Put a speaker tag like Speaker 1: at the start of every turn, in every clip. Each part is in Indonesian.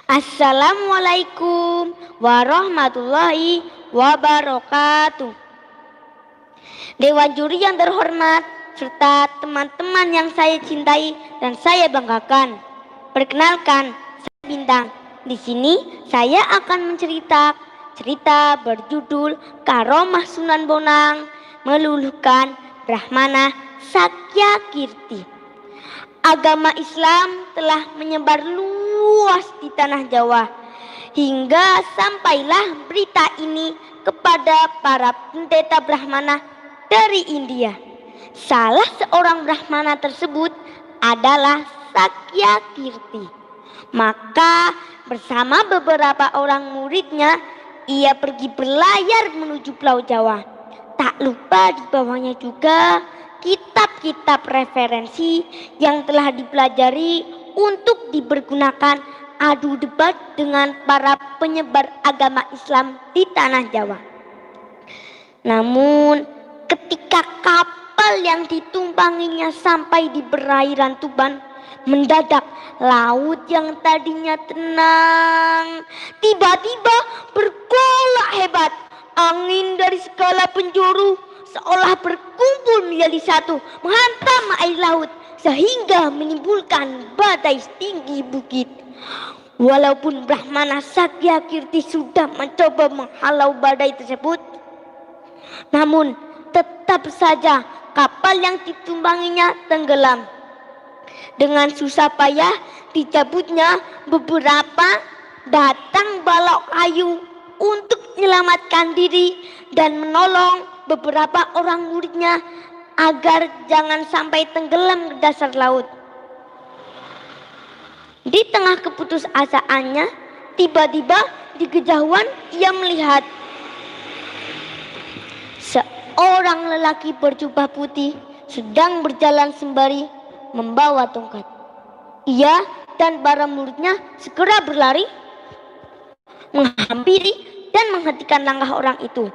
Speaker 1: Assalamualaikum warahmatullahi wabarakatuh. Dewan juri yang terhormat serta teman-teman yang saya cintai dan saya banggakan. Perkenalkan, saya Bintang. Di sini saya akan cerita berjudul Karomah Sunan Bonang Meluluhkan Brahmana Sakyakirti. Agama Islam telah menyebar luas di tanah Jawa hingga sampailah berita ini kepada para pendeta Brahmana dari India. Salah seorang Brahmana tersebut adalah Sakyakirti. Maka bersama beberapa orang muridnya ia pergi berlayar menuju Pulau Jawa. Tak lupa di bawahnya juga kitab-kitab referensi yang telah dipelajari untuk dipergunakan adu debat dengan para penyebar agama Islam di tanah Jawa. Namun ketika kapal yang ditumpanginya sampai di perairan Tuban, mendadak laut yang tadinya tenang tiba-tiba bergolak hebat. Angin dari segala penjuru seolah berkumpul menjadi satu, menghantam air laut sehingga menimbulkan badai setinggi bukit. Walaupun Brahmana Sakyakirti sudah mencoba menghalau badai tersebut, namun tetap saja kapal yang ditumpanginya tenggelam. Dengan susah payah dicabutnya beberapa batang balok kayu untuk menyelamatkan diri dan menolong beberapa orang muridnya agar jangan sampai tenggelam ke dasar laut. Di tengah keputusasaannya, tiba-tiba di kejauhan ia melihat seorang lelaki berjubah putih sedang berjalan sembari membawa tongkat. Ia dan para muridnya segera berlari menghampiri dan menghentikan langkah orang itu.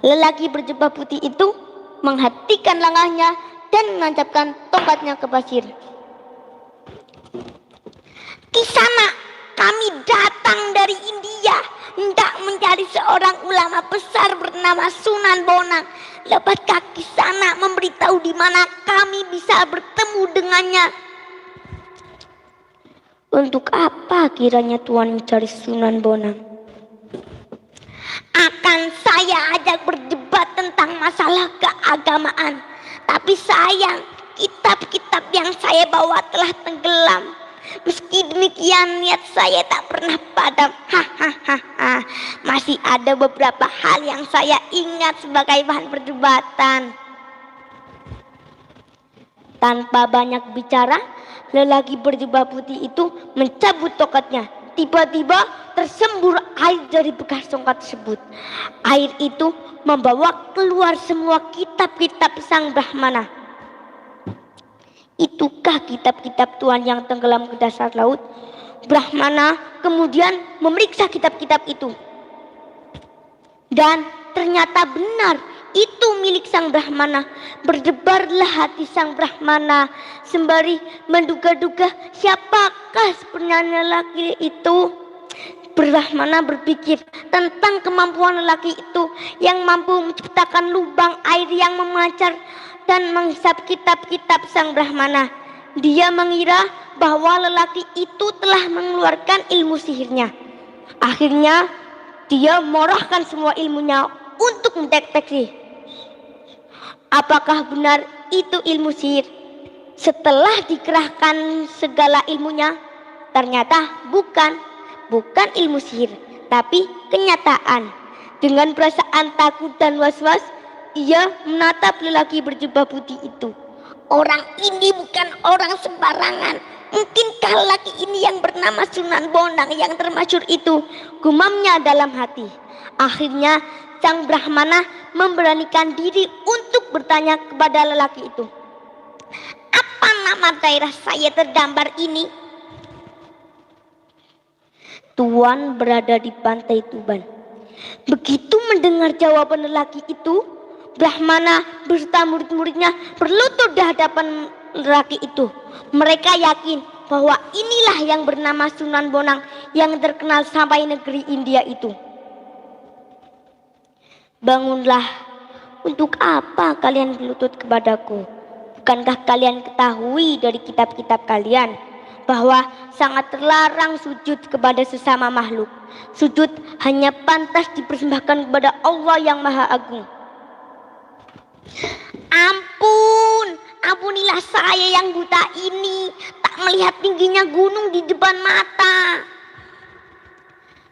Speaker 1: Lelaki berjubah putih itu menghentikan langkahnya dan menancapkan tongkatnya ke pasir. "Kisana, kami datang dari India hendak mencari seorang ulama besar bernama Sunan Bonang. Dapatkah Kisana memberitahu di mana kami bisa bertemu dengannya?" "Untuk apa kiranya Tuan mencari Sunan Bonang?" "Akan saya ajak berdebat tentang masalah keagamaan. Tapi sayang, kitab-kitab yang saya bawa telah tenggelam. Meski demikian niat saya tak pernah padam. Hahaha. Masih ada beberapa hal yang saya ingat sebagai bahan perdebatan." Tanpa banyak bicara, lelaki berjubah putih itu mencabut tongkatnya. Tiba-tiba tersembur air dari bekas tongkat tersebut. Air itu membawa keluar semua kitab-kitab sang Brahmana. "Itukah kitab-kitab Tuan yang tenggelam ke dasar laut?" Brahmana kemudian memeriksa kitab-kitab itu. Dan ternyata benar, itu milik sang Brahmana. Berdebarlah hati sang Brahmana sembari menduga-duga siapakah sebenarnya lelaki itu. Brahmana berpikir tentang kemampuan lelaki itu yang mampu menciptakan lubang air yang memancar dan menghisap kitab-kitab sang Brahmana. Dia mengira bahwa lelaki itu telah mengeluarkan ilmu sihirnya. Akhirnya dia mengerahkan semua ilmunya untuk mendeteksi apakah benar itu ilmu sihir. Setelah dikerahkan segala ilmunya, ternyata bukan ilmu sihir, tapi kenyataan. Dengan perasaan takut dan was-was, ia menatap lelaki berjubah putih itu. "Orang ini bukan orang sembarangan. Mungkinkah lelaki ini yang bernama Sunan Bonang yang termasyhur itu?" gumamnya dalam hati. Akhirnya sang Brahmana memberanikan diri untuk bertanya kepada lelaki itu, "Apa nama daerah saya tergambar ini?" "Tuan berada di pantai Tuban." Begitu mendengar jawaban lelaki itu, Brahmana beserta murid-muridnya berlutut di hadapan lelaki itu. Mereka yakin bahwa inilah yang bernama Sunan Bonang yang terkenal sampai negeri India itu. Bangunlah, untuk apa kalian berlutut kepadaku? Bukankah kalian ketahui dari kitab-kitab kalian bahwa sangat terlarang sujud kepada sesama makhluk? Sujud hanya pantas dipersembahkan kepada Allah yang Maha Agung. Ampunilah saya yang buta ini, tak melihat tingginya gunung di depan mata.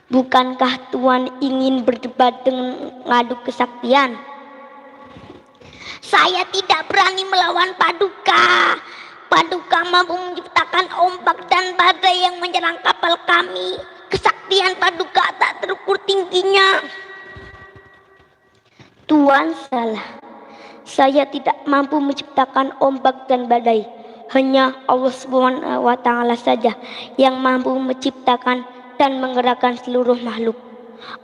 Speaker 1: Bukankah Tuhan ingin berdebat dengan ngadu kesaktian? Saya tidak berani melawan Paduka. Paduka mampu menciptakan ombak dan badai yang menyerang kapal kami. Kesaktian Paduka tak terukur tingginya. Tuhan salah. Saya tidak mampu menciptakan ombak dan badai. Hanya Allah SWT saja yang mampu menciptakan dan menggerakkan seluruh makhluk.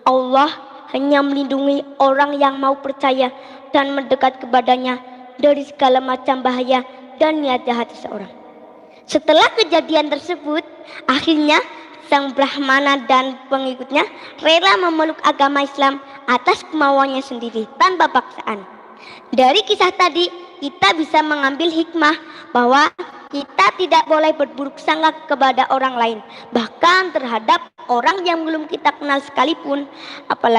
Speaker 1: Allah hanya melindungi orang yang mau percaya dan mendekat kepadanya dari segala macam bahaya dan niat jahat seseorang. Setelah kejadian tersebut, akhirnya sang Brahmana dan pengikutnya rela memeluk agama Islam atas kemauannya sendiri tanpa paksaan. Dari kisah tadi kita bisa mengambil hikmah bahwa kita tidak boleh berburuk sangka kepada orang lain, bahkan terhadap orang yang belum kita kenal sekalipun, apalagi